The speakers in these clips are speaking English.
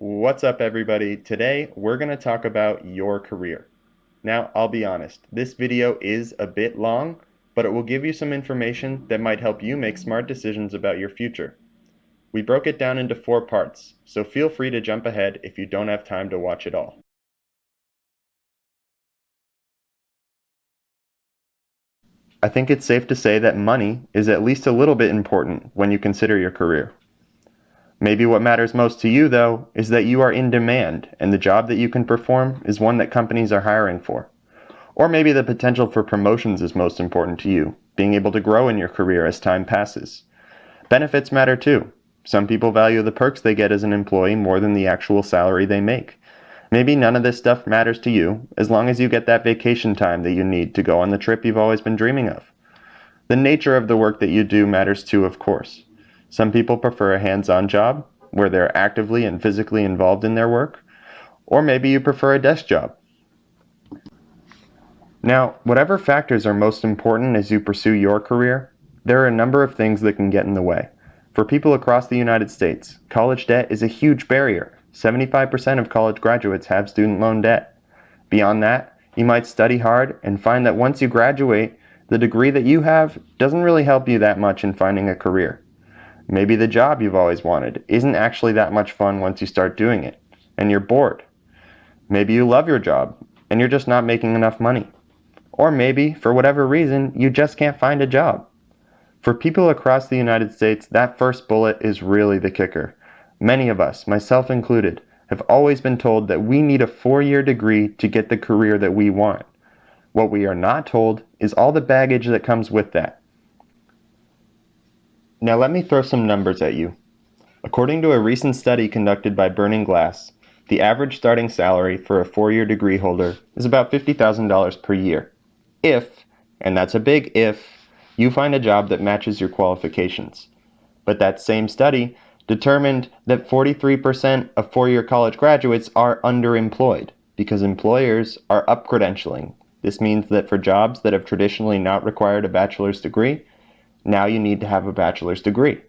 What's up, everybody? Today, we're going to talk about your career. Now, I'll be honest, this video is a bit long, but it will give you some information that might help you make smart decisions about your future. We broke it down into 4 parts, so feel free to jump ahead if you don't have time to watch it all. I think it's safe to say that money is at least a little bit important when you consider your career. Maybe what matters most to you, though, is that you are in demand and the job that you can perform is one that companies are hiring for. Or maybe the potential for promotions is most important to you, being able to grow in your career as time passes. Benefits matter too. Some people value the perks they get as an employee more than the actual salary they make. Maybe none of this stuff matters to you, as long as you get that vacation time that you need to go on the trip you've always been dreaming of. The nature of the work that you do matters too, of course. Some people prefer a hands-on job, where they're actively and physically involved in their work, or maybe you prefer a desk job. Now, whatever factors are most important as you pursue your career, there are a number of things that can get in the way. For people across the United States, college debt is a huge barrier. 75% of college graduates have student loan debt. Beyond that, you might study hard and find that once you graduate, the degree that you have doesn't really help you that much in finding a career. Maybe the job you've always wanted isn't actually that much fun once you start doing it, and you're bored. Maybe you love your job, and you're just not making enough money. Or maybe, for whatever reason, you just can't find a job. For people across the United States, that first bullet is really the kicker. Many of us, myself included, have always been told that we need a 4-year degree to get the career that we want. What we are not told is all the baggage that comes with that. Now let me throw some numbers at you. According to a recent study conducted by Burning Glass, the average starting salary for a 4-year degree holder is about $50,000 per year. If, and that's a big if, you find a job that matches your qualifications. But that same study determined that 43% of 4-year college graduates are underemployed because employers are up-credentialing. This means that for jobs that have traditionally not required a bachelor's degree, now you need to have a bachelor's degree.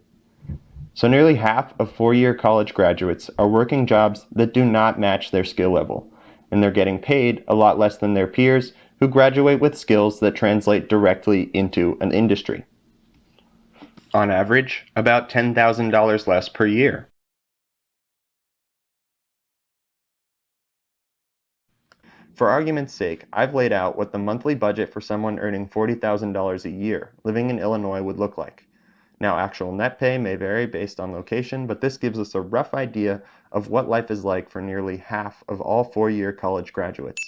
So nearly half of 4-year college graduates are working jobs that do not match their skill level, and they're getting paid a lot less than their peers who graduate with skills that translate directly into an industry. On average, about $10,000 less per year. For argument's sake, I've laid out what the monthly budget for someone earning $40,000 a year living in Illinois would look like. Now, actual net pay may vary based on location, but this gives us a rough idea of what life is like for nearly half of all 4-year college graduates.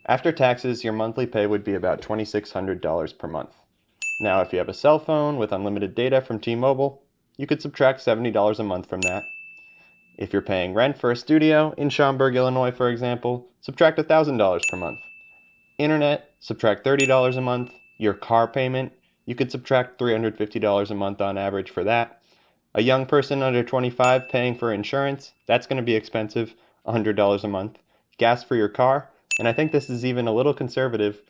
After taxes, your monthly pay would be about $2,600 per month. Now, if you have a cell phone with unlimited data from T-Mobile, you could subtract $70 a month from that. If you're paying rent for a studio in Schaumburg, Illinois, for example, subtract $1,000 per month. Internet, subtract $30 a month. Your car payment, you could subtract $350 a month on average for that. A young person under 25 paying for insurance, that's going to be expensive, $100 a month. Gas for your car, and I think this is even a little conservative,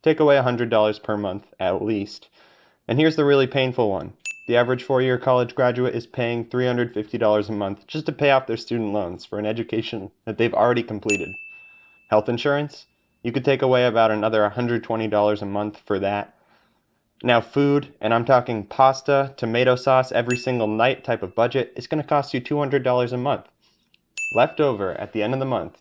take away $100 per month at least. And here's the really painful one. The average 4-year college graduate is paying $350 a month just to pay off their student loans for an education that they've already completed. Health insurance, you could take away about another $120 a month for that. Now food, and I'm talking pasta, tomato sauce every single night type of budget, is going to cost you $200 a month. Left over at the end of the month,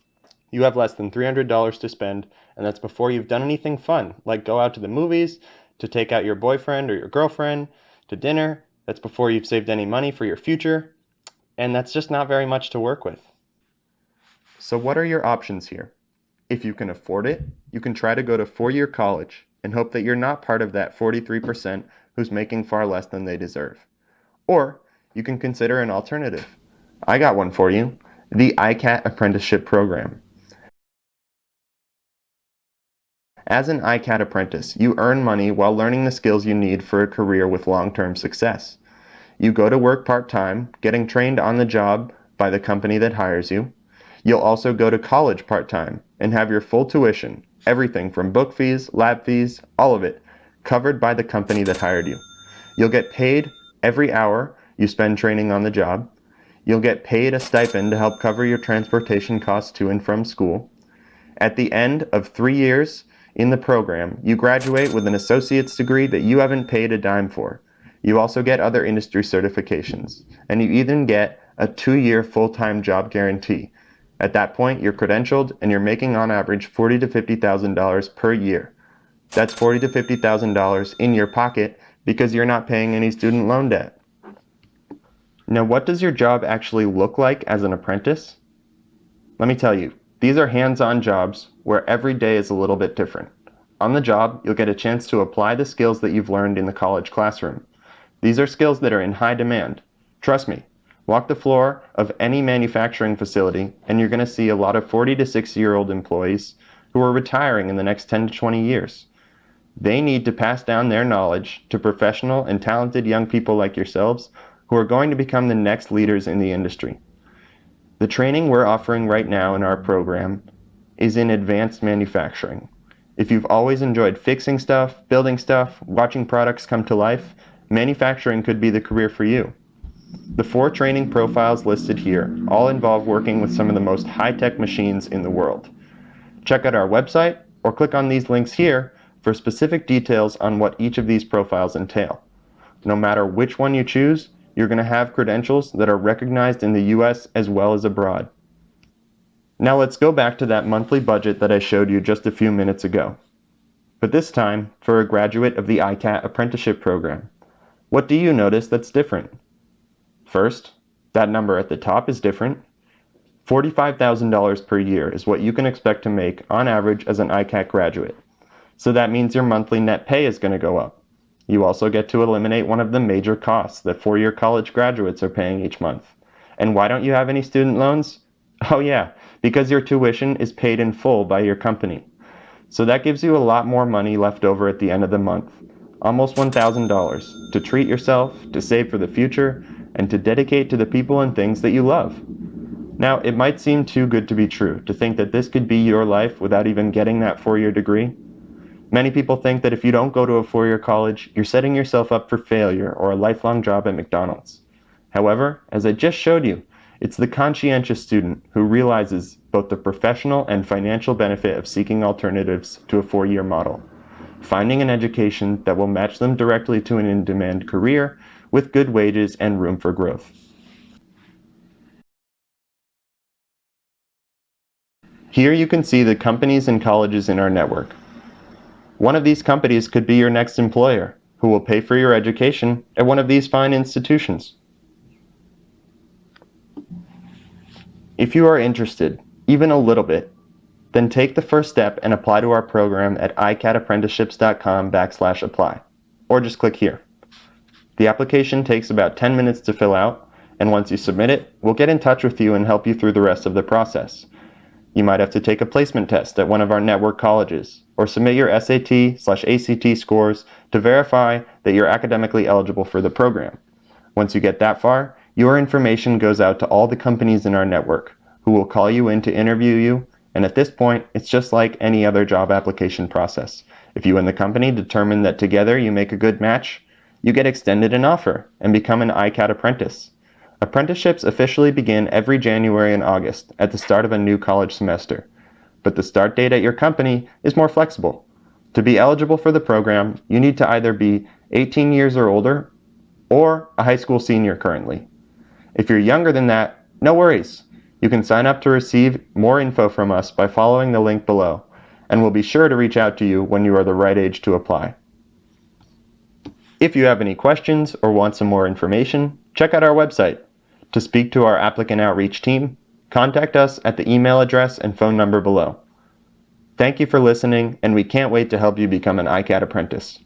you have less than $300 to spend, and that's before you've done anything fun, like go out to the movies, to take out your boyfriend or your girlfriend, to dinner. That's before you've saved any money for your future, and that's just not very much to work with. So what are your options here? If you can afford it, you can try to go to 4-year college and hope that you're not part of that 43% who's making far less than they deserve. Or you can consider an alternative. I got one for you, the ICATT Apprenticeship Program. As an ICATT apprentice, you earn money while learning the skills you need for a career with long-term success. You go to work part-time, getting trained on the job by the company that hires you. You'll also go to college part-time and have your full tuition, everything from book fees, lab fees, all of it, covered by the company that hired you. You'll get paid every hour you spend training on the job. You'll get paid a stipend to help cover your transportation costs to and from school. At the end of 3 years in the program, you graduate with an associate's degree that you haven't paid a dime for. You also get other industry certifications, and you even get a 2-year full-time job guarantee. At that point, you're credentialed and you're making on average $40,000 to $50,000 per year. That's $40,000 to $50,000 in your pocket because you're not paying any student loan debt. Now, what does your job actually look like as an apprentice? Let me tell you, these are hands-on jobs where every day is a little bit different. On the job, you'll get a chance to apply the skills that you've learned in the college classroom. These are skills that are in high demand. Trust me, walk the floor of any manufacturing facility and you're going to see a lot of 40 to 60-year-old employees who are retiring in the next 10 to 20 years. They need to pass down their knowledge to professional and talented young people like yourselves who are going to become the next leaders in the industry. The training we're offering right now in our program is in advanced manufacturing. If you've always enjoyed fixing stuff, building stuff, watching products come to life, manufacturing could be the career for you. The 4 training profiles listed here all involve working with some of the most high-tech machines in the world. Check out our website or click on these links here for specific details on what each of these profiles entail. No matter which one you choose, you're going to have credentials that are recognized in the US as well as abroad. Now let's go back to that monthly budget that I showed you just a few minutes ago. But this time for a graduate of the ICATT Apprenticeship Program. What do you notice that's different? First, that number at the top is different. $45,000 per year is what you can expect to make on average as an ICATT graduate. So that means your monthly net pay is going to go up. You also get to eliminate one of the major costs that 4-year college graduates are paying each month. And why don't you have any student loans? Oh yeah, because your tuition is paid in full by your company. So that gives you a lot more money left over at the end of the month. Almost $1,000 to treat yourself, to save for the future, and to dedicate to the people and things that you love. Now, it might seem too good to be true to think that this could be your life without even getting that 4-year degree. Many people think that if you don't go to a 4-year college, you're setting yourself up for failure or a lifelong job at McDonald's. However, as I just showed you, it's the conscientious student who realizes both the professional and financial benefit of seeking alternatives to a 4-year model, finding an education that will match them directly to an in-demand career with good wages and room for growth. Here you can see the companies and colleges in our network. One of these companies could be your next employer, who will pay for your education at one of these fine institutions. If you are interested, even a little bit, then take the first step and apply to our program at icattapprenticeships.com/apply, or just click here. The application takes about 10 minutes to fill out, and once you submit it, we'll get in touch with you and help you through the rest of the process. You might have to take a placement test at one of our network colleges, or submit your SAT/ACT scores to verify that you're academically eligible for the program. Once you get that far, your information goes out to all the companies in our network, who will call you in to interview you, and at this point, it's just like any other job application process. If you and the company determine that together you make a good match, you get extended an offer and become an ICATT apprentice. Apprenticeships officially begin every January and August at the start of a new college semester, but the start date at your company is more flexible. To be eligible for the program, you need to either be 18 years or older, or a high school senior currently. If you're younger than that, no worries. You can sign up to receive more info from us by following the link below, and we'll be sure to reach out to you when you are the right age to apply. If you have any questions or want some more information, check out our website. To speak to our applicant outreach team, contact us at the email address and phone number below. Thank you for listening, and we can't wait to help you become an ICATT apprentice.